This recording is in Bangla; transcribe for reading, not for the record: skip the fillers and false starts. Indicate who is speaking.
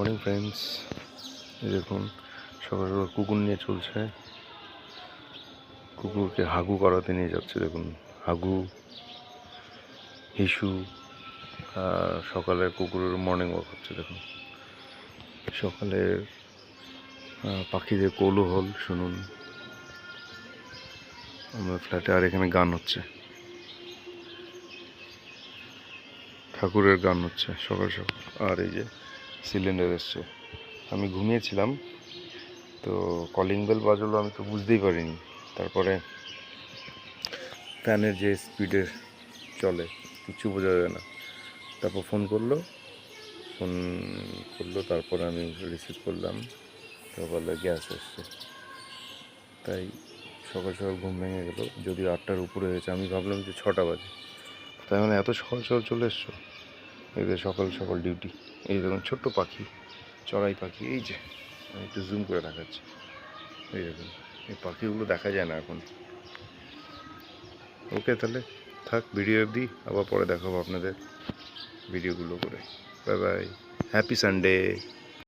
Speaker 1: মর্নিং ফ্রেন্ডস, এই দেখুন সকাল সকাল কুকুর নিয়ে চলছে। কুকুরকে হাগু করাতে নিয়ে যাচ্ছে। দেখুন হাগু, হিসু আর সকালে কুকুরের মর্নিং ওয়াক হচ্ছে। দেখুন সকালের পাখিদের কৌতূহল শুনুন আমার ফ্ল্যাটে। আর এখানে গান হচ্ছে, ঠাকুরের গান হচ্ছে সকাল সকাল। আর এই যে সিলিন্ডার এসছে। আমি ঘুমিয়েছিলাম, তো কলিং বেল বাজলো, আমি তো বুঝতেই পারিনি। তারপরে ফ্যানের যে স্পিডে চলে কিছু বোঝা যায় না। তারপর ফোন করলো, তারপরে আমি রিসিভ করলাম। তারপরে গ্যাস এসছে। তাই সকাল সকাল ঘুম ভেঙে গেল, যদি 8টার উপরে হয়েছে। আমি ভাবলাম যে 6টা বাজে। তাই মানে এত সকাল সকাল চলে এসছো? এদের সকাল সকাল ডিউটি। এই দেখুন ছোট্ট পাখি, চড়াই পাখি। এই যে আমি একটু জুম করে দেখাচ্ছি। এই দেখুন এই পাখিগুলো দেখা যায় না এখন। ওকে, তাহলে থাক, ভিডিও অবধি। আবার পরে দেখাবো আপনাদের ভিডিওগুলো করে। Bye bye, happy Sunday.